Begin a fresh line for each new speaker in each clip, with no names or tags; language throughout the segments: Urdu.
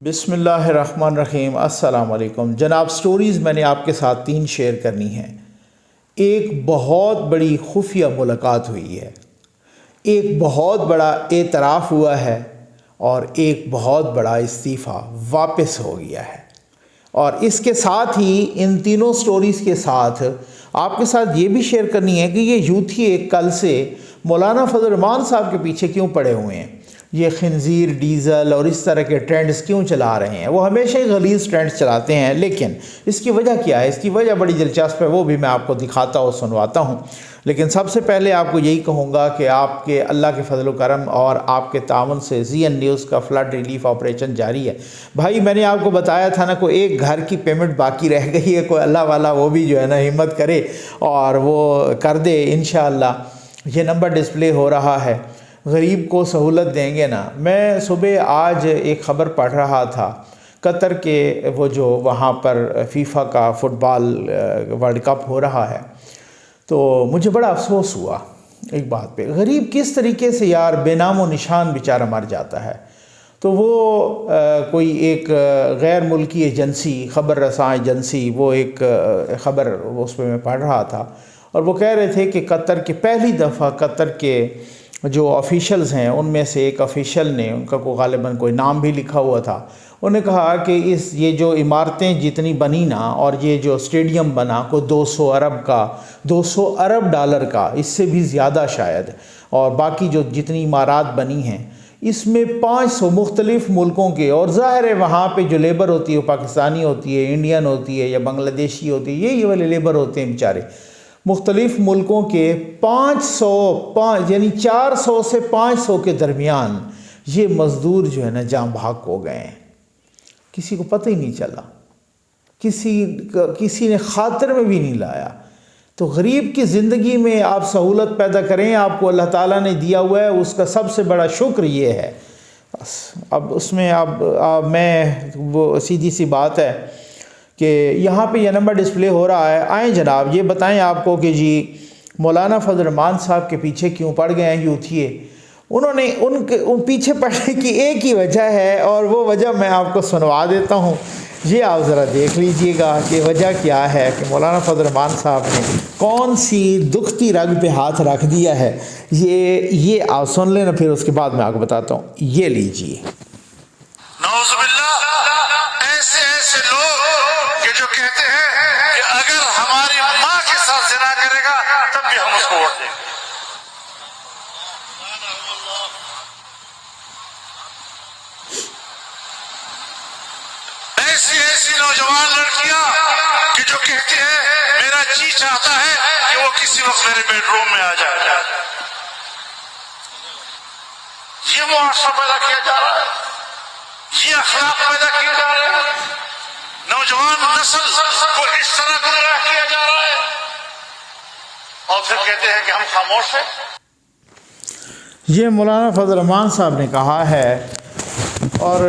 بسم اللہ الرحمن الرحیم۔ السلام علیکم جناب۔ سٹوریز میں نے آپ کے ساتھ 3 شیئر کرنی ہیں۔ ایک بہت بڑی خفیہ ملاقات ہوئی ہے، ایک بہت بڑا اعتراف ہوا ہے، اور ایک بہت بڑا استعفیٰ واپس ہو گیا ہے۔ اور اس کے ساتھ ہی ان تینوں سٹوریز کے ساتھ آپ کے ساتھ یہ بھی شیئر کرنی ہے کہ یہ یوتھی ایک کل سے مولانا فضل الرحمان صاحب کے پیچھے کیوں پڑے ہوئے ہیں، یہ خنزیر، ڈیزل اور اس طرح کے ٹرینڈز کیوں چلا رہے ہیں۔ وہ ہمیشہ ہی غلیظ ٹرینڈز چلاتے ہیں، لیکن اس کی وجہ کیا ہے؟ اس کی وجہ بڑی دلچسپ ہے، وہ بھی میں آپ کو دکھاتا اور سنواتا ہوں۔ لیکن سب سے پہلے آپ کو یہی کہوں گا کہ آپ کے اللہ کے فضل و کرم اور آپ کے تعاون سے ZN نیوز کا فلڈ ریلیف آپریشن جاری ہے۔ بھائی میں نے آپ کو بتایا تھا نا، کوئی ایک گھر کی پیمنٹ باقی رہ گئی ہے، کوئی اللہ والا وہ بھی جو ہے نا ہمت کرے اور وہ کر دے انشاءاللہ۔ یہ نمبر ڈسپلے ہو رہا ہے، غریب کو سہولت دیں گے نا۔ میں صبح آج ایک خبر پڑھ رہا تھا، قطر کے وہ جو وہاں پر فیفا کا فٹ بال ورلڈ کپ ہو رہا ہے، تو مجھے بڑا افسوس ہوا ایک بات پہ، غریب کس طریقے سے یار بے نام و نشان بیچارہ مر جاتا ہے۔ تو وہ کوئی ایک غیر ملکی ایجنسی، خبر رساں ایجنسی، وہ ایک خبر اس پہ میں پڑھ رہا تھا، اور وہ کہہ رہے تھے کہ قطر کے پہلی دفعہ قطر کے جو آفیشلز ہیں ان میں سے ایک آفیشل نے، ان کا غالباً کوئی نام بھی لکھا ہوا تھا، انہوں نے کہا کہ یہ جو عمارتیں جتنی بنی نا، اور یہ جو اسٹیڈیم بنا کو 200 ارب ڈالر کا، اس سے بھی زیادہ شاید، اور باقی جو جتنی عمارات بنی ہیں اس میں 500 مختلف ملکوں کے، اور ظاہر ہے وہاں پہ جو لیبر ہوتی ہے وہ پاکستانی ہوتی ہے، انڈین ہوتی ہے یا بنگلہ دیشی ہوتی ہے، یہی والے لیبر ہوتے ہیں بیچارے، مختلف ملکوں کے 500 یعنی 400 سے 500 کے درمیان یہ مزدور جو ہے نا جاں بحق ہو گئے ہیں، کسی کو پتہ ہی نہیں چلا، کسی نے خاطر میں بھی نہیں لایا۔ تو غریب کی زندگی میں آپ سہولت پیدا کریں، آپ کو اللہ تعالیٰ نے دیا ہوا ہے، اس کا سب سے بڑا شکر یہ ہے بس۔ اب اس میں اب میں وہ سیدھی سی بات ہے کہ یہاں پہ یہ نمبر ڈسپلے ہو رہا ہے۔ آئیں جناب یہ بتائیں آپ کو کہ جی مولانا فضل الرحمان صاحب کے پیچھے کیوں پڑ گئے ہیں یوتھیے؟ انہوں نے ان پیچھے پڑنے کی ایک ہی وجہ ہے، اور وہ وجہ میں آپ کو سنوا دیتا ہوں، یہ آپ ذرا دیکھ لیجئے گا کہ وجہ کیا ہے کہ مولانا فضل الرحمان صاحب نے کون سی دکھتی رگ پہ ہاتھ رکھ دیا ہے۔ یہ آپ سن لینا، پھر اس کے بعد میں آپ کو بتاتا ہوں۔ یہ لیجئے۔
نعوذ باللہ، ایسے لوگ کہ جو کہتے ہیں کہ اگر ہماری ماں کے ساتھ زنا کرے گا تب بھی ہم اس کو ووٹ دیں گے۔ ایسی نوجوان لڑکیاں کہ جو کہتی ہیں میرا جی چاہتا ہے کہ وہ کسی وقت میرے بیڈ روم میں آ جائے۔ یہ معاشرہ پیدا کیا جا رہا ہے، یہ اخلاق پیدا کیے جا رہے ہیں، نوجوان نسل کو اس طرح گمراہ کیا جا رہا ہے، اور پھر کہتے ہیں کہ ہم خاموش ہیں۔
یہ مولانا فضل الرحمان صاحب نے کہا ہے، اور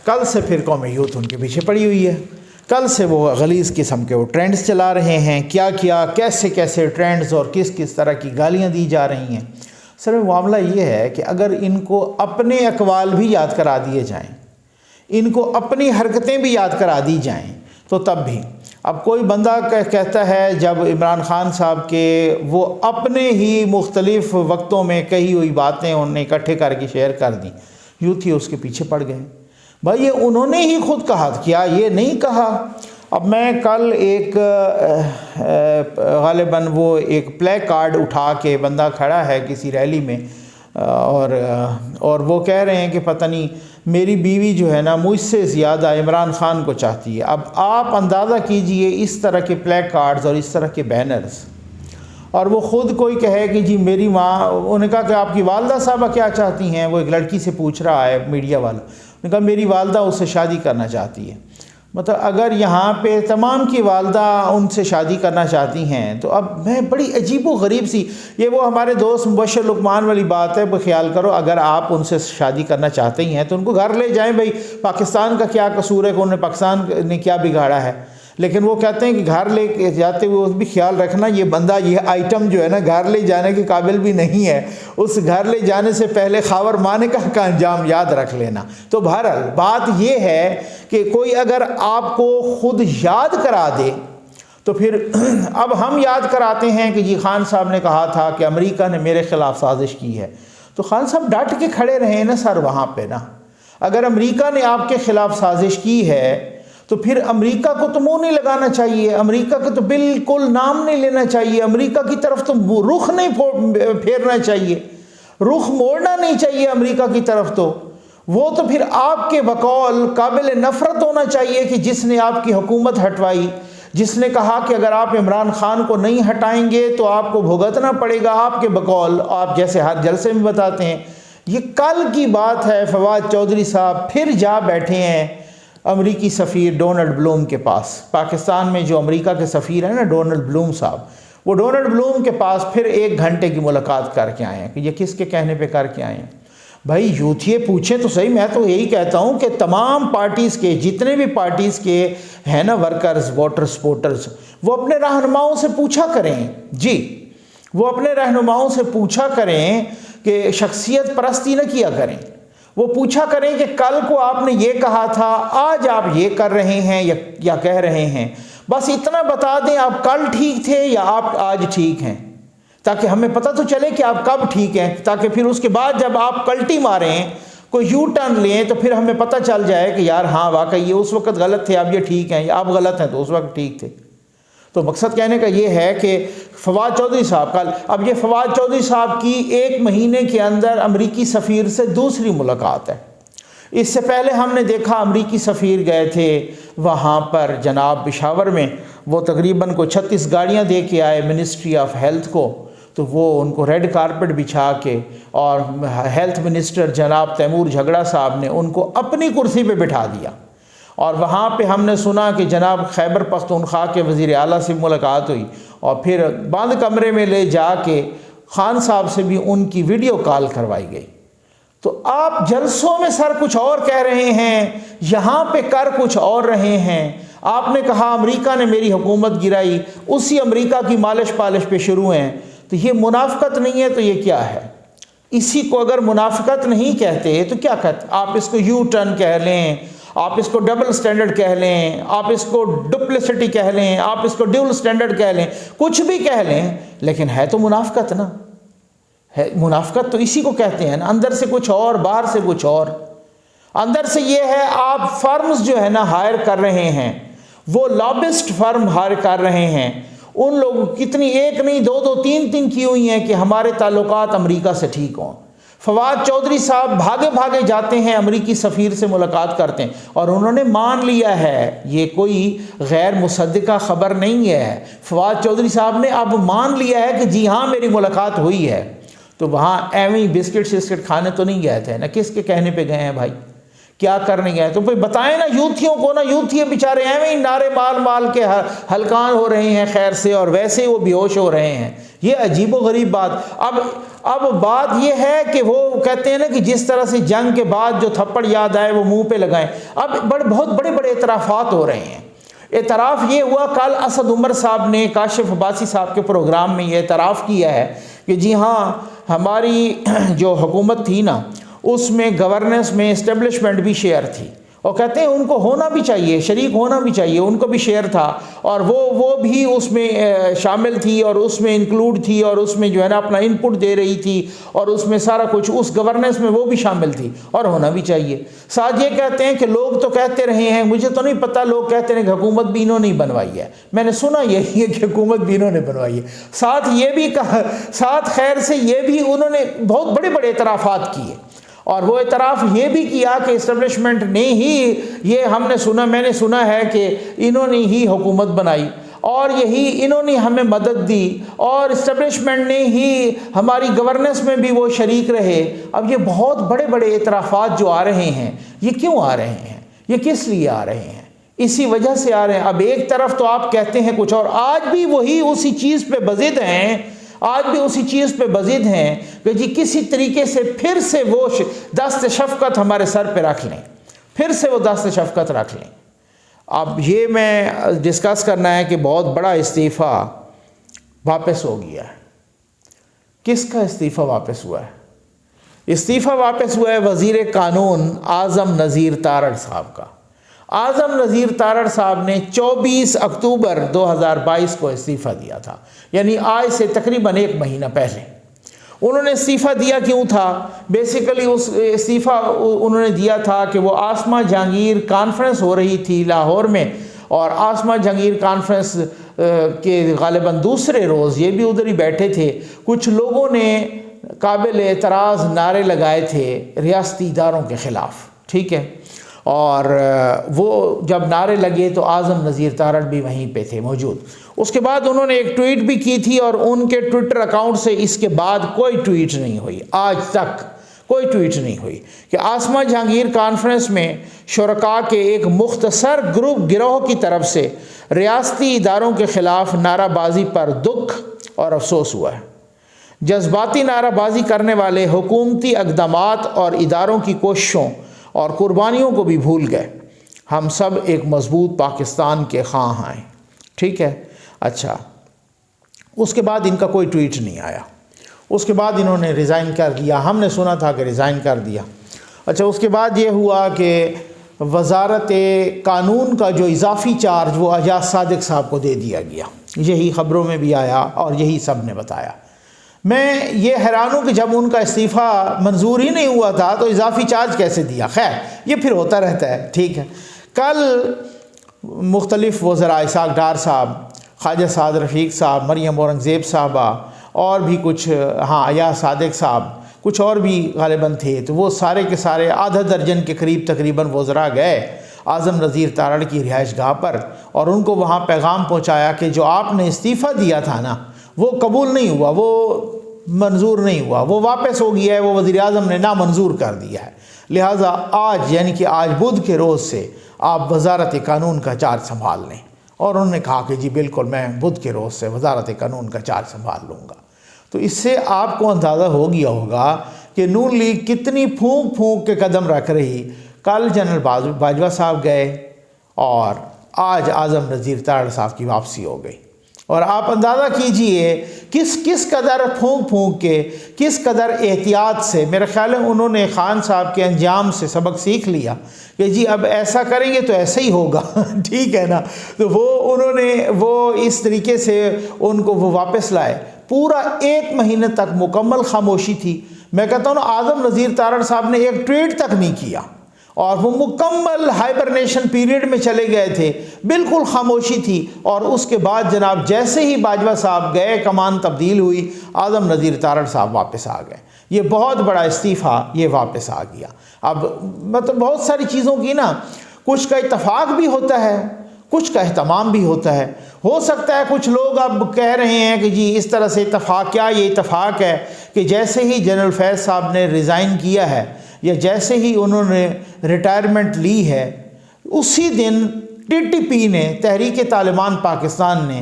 کل سے پھر قومی یوتھ ان کے پیچھے پڑی ہوئی ہے۔ کل سے وہ غلیظ قسم کے وہ ٹرینڈز چلا رہے ہیں، کیا کیسے ٹرینڈز اور کس طرح کی گالیاں دی جا رہی ہیں۔ سر معاملہ یہ ہے کہ اگر ان کو اپنے اقوال بھی یاد کرا دیے جائیں، ان کو اپنی حرکتیں بھی یاد کرا دی جائیں، تو تب بھی اب کوئی بندہ کہتا ہے، جب عمران خان صاحب کے وہ اپنے ہی مختلف وقتوں میں کہی ہوئی باتیں انہوں نے اکٹھے کر کے شیئر کر دیں، یوتھی اس کے پیچھے پڑ گئے۔ بھائی یہ انہوں نے ہی خود کہا، کیا یہ نہیں کہا؟ اب میں کل ایک غالباً وہ ایک پلے کارڈ اٹھا کے بندہ کھڑا ہے کسی ریلی میں، اور وہ کہہ رہے ہیں کہ پتہ نہیں میری بیوی جو ہے نا مجھ سے زیادہ عمران خان کو چاہتی ہے۔ اب آپ اندازہ کیجئے اس طرح کے پلے کارڈز اور اس طرح کے بینرز، اور وہ خود کوئی کہے کہ جی میری ماں، انہوں نے کہا کہ آپ کی والدہ صاحبہ کیا چاہتی ہیں، وہ ایک لڑکی سے پوچھ رہا ہے میڈیا والا، انہوں نے کہا میری والدہ اس سے شادی کرنا چاہتی ہے۔ مطلب اگر یہاں پہ تمام کی والدہ ان سے شادی کرنا چاہتی ہیں، تو اب میں بڑی عجیب و غریب سی، یہ وہ ہمارے دوست مبشر لقمان والی بات ہے، وہ خیال کرو اگر آپ ان سے شادی کرنا چاہتے ہی ہیں تو ان کو گھر لے جائیں، بھائی پاکستان کا کیا قصور ہے کہ انہوں نے پاکستان نے کیا بگاڑا ہے۔ لیکن وہ کہتے ہیں کہ گھر لے کے جاتے ہوئے بھی خیال رکھنا یہ بندہ یہ آئٹم جو ہے نا گھر لے جانے کے قابل بھی نہیں ہے، اس گھر لے جانے سے پہلے خاور مانکہ کا انجام یاد رکھ لینا۔ تو بہرحال بات یہ ہے کہ کوئی اگر آپ کو خود یاد کرا دے تو پھر اب ہم یاد کراتے ہیں کہ جی خان صاحب نے کہا تھا کہ امریکہ نے میرے خلاف سازش کی ہے، تو خان صاحب ڈٹ کے کھڑے رہے نا سر وہاں پہ نا۔ اگر امریکہ نے آپ کے خلاف سازش کی ہے تو پھر امریکہ کو تو منہ نہیں لگانا چاہیے، امریکہ کو تو بالکل نام نہیں لینا چاہیے، امریکہ کی طرف تو رخ نہیں پھیرنا چاہیے، رخ موڑنا نہیں چاہیے امریکہ کی طرف۔ تو وہ تو پھر آپ کے بقول قابل نفرت ہونا چاہیے کہ جس نے آپ کی حکومت ہٹوائی، جس نے کہا کہ اگر آپ عمران خان کو نہیں ہٹائیں گے تو آپ کو بھگتنا پڑے گا آپ کے بقول، آپ جیسے ہر جلسے میں بتاتے ہیں۔ یہ کل کی بات ہے، فواد چودھری صاحب پھر جا بیٹھے ہیں امریکی سفیر ڈونلڈ بلوم کے پاس۔ پاکستان میں جو امریکہ کے سفیر ہیں نا ڈونلڈ بلوم صاحب، وہ ڈونلڈ بلوم کے پاس پھر 1 گھنٹے کی ملاقات کر کے آئے ہیں کہ یہ کس کے کہنے پہ کر کے آئے ہیں؟ بھائی یوتھیے پوچھیں تو صحیح، میں تو یہی کہتا ہوں کہ تمام پارٹیز کے جتنے بھی پارٹیز کے ہیں نا ورکرز، ووٹر سپورٹرز، وہ اپنے رہنماؤں سے پوچھا کریں، جی وہ اپنے رہنماؤں سے پوچھا کریں کہ شخصیت پرستی نہ کیا کریں۔ وہ پوچھا کریں کہ کل کو آپ نے یہ کہا تھا، آج آپ یہ کر رہے ہیں یا کہہ رہے ہیں، بس اتنا بتا دیں آپ کل ٹھیک تھے یا آپ آج ٹھیک ہیں، تاکہ ہمیں پتہ تو چلے کہ آپ کب ٹھیک ہیں، تاکہ پھر اس کے بعد جب آپ پلٹی ماریں کوئی یو ٹرن لیں تو پھر ہمیں پتہ چل جائے کہ یار ہاں واقعی یہ اس وقت غلط تھے اب یہ ٹھیک ہیں، یا آپ غلط ہیں تو اس وقت ٹھیک تھے۔ تو مقصد کہنے کا یہ ہے کہ فواد چودھری صاحب کل، اب یہ فواد چودھری صاحب کی 1 مہینے کے اندر امریکی سفیر سے دوسری ملاقات ہے۔ اس سے پہلے ہم نے دیکھا امریکی سفیر گئے تھے وہاں پر جناب پشاور میں، وہ تقریباً کو 36 گاڑیاں دے کے آئے منسٹری آف ہیلتھ کو، تو وہ ان کو ریڈ کارپٹ بچھا کے، اور ہیلتھ منسٹر جناب تیمور جھگڑا صاحب نے ان کو اپنی کرسی پہ بٹھا دیا، اور وہاں پہ ہم نے سنا کہ جناب خیبر پختونخوا کے وزیر اعلیٰ سے ملاقات ہوئی، اور پھر بند کمرے میں لے جا کے خان صاحب سے بھی ان کی ویڈیو کال کروائی گئی۔ تو آپ جلسوں میں سر کچھ اور کہہ رہے ہیں، یہاں پہ کر کچھ اور رہے ہیں۔ آپ نے کہا امریکہ نے میری حکومت گرائی، اسی امریکہ کی مالش پالش پہ شروع ہیں، تو یہ منافقت نہیں ہے تو یہ کیا ہے؟ اسی کو اگر منافقت نہیں کہتے تو کیا کہتے؟ آپ اس کو یو ٹرن کہہ لیں، آپ اس کو ڈبل سٹینڈرڈ کہہ لیں، آپ اس کو ڈپلیسٹی کہہ لیں، آپ اس کو ڈیول سٹینڈرڈ کہہ لیں، کچھ بھی کہہ لیں، لیکن ہے تو منافقت نا۔ ہے منافقت تو اسی کو کہتے ہیں نا، اندر سے کچھ اور باہر سے کچھ اور۔ اندر سے یہ ہے آپ فرمز جو ہے نا ہائر کر رہے ہیں، وہ لابسٹ فرم ہائر کر رہے ہیں، ان لوگوں کتنی 1 نہیں 2 2 3 3 کی ہوئی ہیں کہ ہمارے تعلقات امریکہ سے ٹھیک ہوں۔ فواد چودھری صاحب بھاگے بھاگے جاتے ہیں امریکی سفیر سے ملاقات کرتے ہیں، اور انہوں نے مان لیا ہے، یہ کوئی غیر مصدقہ خبر نہیں ہے، فواد چودھری صاحب نے اب مان لیا ہے کہ جی ہاں میری ملاقات ہوئی ہے۔ تو وہاں ایویں بسکٹ شسکٹ کھانے تو نہیں گئے تھے نا، کس کے کہنے پہ گئے ہیں بھائی، کیا کرنے گئے؟ تو پھر بتائیں نا یوتھیوں کو نا، یوتھی بیچارے ایویں ہی نعرے مال کے ہلکان ہو رہے ہیں خیر سے، اور ویسے ہی وہ بے ہوش ہو رہے ہیں۔ یہ عجیب و غریب بات۔ اب بات یہ ہے کہ وہ کہتے ہیں نا کہ جس طرح سے جنگ کے بعد جو تھپڑ یاد آئے وہ منہ پہ لگائیں۔ اب بہت بڑے بڑے اعترافات ہو رہے ہیں۔ اعتراف یہ ہوا، کل اسد عمر صاحب نے کاشف عباسی صاحب کے پروگرام میں یہ اعتراف کیا ہے کہ جی ہاں ہماری جو حکومت تھی نا اس میں گورننس میں اسٹیبلشمنٹ بھی شیئر تھی، اور کہتے ہیں ان کو ہونا بھی چاہیے، شریک ہونا بھی چاہیے، ان کو بھی شیئر تھا، اور وہ بھی اس میں شامل تھی، اور اس میں انکلوڈ تھی، اور اس میں جو ہے نا اپنا ان پٹ دے رہی تھی، اور اس میں سارا کچھ اس گورننس میں وہ بھی شامل تھی، اور ہونا بھی چاہیے۔ ساتھ یہ کہتے ہیں کہ لوگ تو کہتے رہے ہیں، مجھے تو نہیں پتہ، لوگ کہتے ہیں کہ حکومت بھی انہوں نے بنوائی ہے، میں نے سنا یہی ہے کہ حکومت بھی انہوں نے بنوائی ہے۔ ساتھ یہ بھی کہا، ساتھ خیر سے یہ بھی انہوں نے بہت بڑے بڑے اعترافات کیے، اور وہ اعتراف یہ بھی کیا کہ اسٹیبلشمنٹ نے ہی، یہ ہم نے سنا، میں نے سنا ہے کہ انہوں نے ہی حکومت بنائی، اور یہی انہوں نے ہمیں مدد دی، اور اسٹیبلشمنٹ نے ہی ہماری گورننس میں بھی وہ شریک رہے۔ اب یہ بہت بڑے بڑے اعترافات جو آ رہے ہیں، یہ کیوں آ رہے ہیں؟ یہ کس لیے آ رہے ہیں؟ اسی وجہ سے آ رہے ہیں۔ اب ایک طرف تو آپ کہتے ہیں کچھ اور، آج بھی وہی اسی چیز پہ بضد ہیں، آج بھی اسی چیز پہ بضد ہیں کہ جی کسی طریقے سے پھر سے وہ دست شفقت ہمارے سر پہ رکھ لیں، پھر سے وہ دست شفقت رکھ لیں۔ اب یہ میں ڈسکس کرنا ہے کہ بہت بڑا استعفیٰ واپس ہو گیا ہے۔ کس کا استعفیٰ واپس ہوا ہے؟ استعفیٰ واپس ہوا ہے وزیر قانون اعظم نذیر تارڑ صاحب کا۔ اعظم نذیر تارڑ صاحب نے 24 اکتوبر 2022 کو استعفیٰ دیا تھا، یعنی آج سے تقریباً 1 مہینہ پہلے۔ انہوں نے استعفیٰ دیا کیوں تھا؟ بیسیکلی اس استعفیٰ انہوں نے دیا تھا کہ وہ آسما جہانگیر کانفرنس ہو رہی تھی لاہور میں، اور آسما جہانگیر کانفرنس کے غالباً دوسرے روز یہ بھی ادھر ہی بیٹھے تھے، کچھ لوگوں نے قابل اعتراض نعرے لگائے تھے ریاستی اداروں کے خلاف، ٹھیک ہے، اور وہ جب نعرے لگے تو اعظم نذیر تارڑ بھی وہیں پہ تھے موجود۔ اس کے بعد انہوں نے ایک ٹویٹ بھی کی تھی، اور ان کے ٹویٹر اکاؤنٹ سے اس کے بعد کوئی ٹویٹ نہیں ہوئی، آج تک کوئی ٹویٹ نہیں ہوئی کہ آسما جہانگیر کانفرنس میں شرکاء کے ایک مختصر گروہ کی طرف سے ریاستی اداروں کے خلاف نعرہ بازی پر دکھ اور افسوس ہوا ہے۔ جذباتی نعرہ بازی کرنے والے حکومتی اقدامات اور اداروں کی کوششوں اور قربانیوں کو بھی بھول گئے۔ ہم سب ایک مضبوط پاکستان کے خواہاں ہیں، ٹھیک ہے۔ اچھا، اس کے بعد ان کا کوئی ٹویٹ نہیں آیا، اس کے بعد انہوں نے ریزائن کر دیا، ہم نے سنا تھا کہ ریزائن کر دیا۔ اچھا، اس کے بعد یہ ہوا کہ وزارت قانون کا جو اضافی چارج وہ اعجاز صادق صاحب کو دے دیا گیا، یہی خبروں میں بھی آیا اور یہی سب نے بتایا۔ میں یہ حیران ہوں کہ جب ان کا استعفیٰ منظور ہی نہیں ہوا تھا تو اضافی چارج کیسے دیا؟ خیر، یہ پھر ہوتا رہتا ہے، ٹھیک ہے۔ کل مختلف وزراء اسحاق ڈار صاحب، خواجہ سعد رفیق صاحب، مریم اورنگزیب صاحبہ، اور بھی کچھ اعجاز صادق صاحب، کچھ اور بھی غالباً تھے، تو وہ سارے کے سارے آدھا درجن کے قریب تقریباً وزراء گئے اعظم نذیر تارڑ کی رہائش گاہ پر، اور ان کو وہاں پیغام پہنچایا کہ جو آپ نے استعفیٰ دیا تھا نا وہ قبول نہیں ہوا، وہ منظور نہیں ہوا، وہ واپس ہو گیا ہے، وہ وزیر اعظم نے نامنظور کر دیا ہے، لہٰذا آج یعنی کہ آج بدھ کے روز سے آپ وزارت قانون کا چارج سنبھال لیں۔ اور انہوں نے کہا کہ جی بالکل، میں بدھ کے روز سے وزارت قانون کا چارج سنبھال لوں گا۔ تو اس سے آپ کو اندازہ ہو گیا ہوگا کہ نون لیگ کتنی پھونک پھونک کے قدم رکھ رہی۔ کل جنرل باجوہ صاحب گئے اور آج اعظم نذیر تارڑ صاحب کی واپسی ہو گئی، اور آپ اندازہ کیجئے کس قدر پھونک پھونک کے، کس قدر احتیاط سے۔ میرا خیال ہے انہوں نے خان صاحب کے انجام سے سبق سیکھ لیا کہ جی اب ایسا کریں گے تو ایسا ہی ہوگا، ٹھیک ہے نا۔ تو وہ اس طریقے سے ان کو وہ واپس لائے۔ پورا 1 مہینے تک مکمل خاموشی تھی۔ میں کہتا ہوں اعظم نذیر تارڑ صاحب نے ایک ٹویٹ تک نہیں کیا، اور وہ مکمل ہائبرنیشن پیریڈ میں چلے گئے تھے، بالکل خاموشی تھی۔ اور اس کے بعد جناب جیسے ہی باجوہ صاحب گئے، کمان تبدیل ہوئی، اعظم نذیر تارڑ صاحب واپس آ گئے۔ یہ بہت بڑا استعفیٰ یہ واپس آ گیا۔ اب مطلب بہت ساری چیزوں کی نا، کچھ کا اتفاق بھی ہوتا ہے، کچھ کا اہتمام بھی ہوتا ہے۔ ہو سکتا ہے کچھ لوگ اب کہہ رہے ہیں کہ جی اس طرح سے اتفاق، کیا یہ اتفاق ہے کہ جیسے ہی جنرل فیض صاحب نے ریزائن کیا ہے یا جیسے ہی انہوں نے ریٹائرمنٹ لی ہے، اسی دن TTP نے، تحریک طالبان پاکستان نے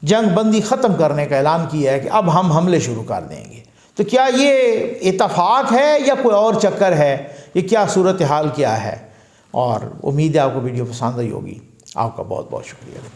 جنگ بندی ختم کرنے کا اعلان کیا ہے کہ اب ہم حملے شروع کر دیں گے۔ تو کیا یہ اتفاق ہے یا کوئی اور چکر ہے؟ یہ کیا صورتحال کیا ہے؟ اور امید ہے آپ کو ویڈیو پسند آئی ہوگی۔ آپ کا بہت بہت شکریہ۔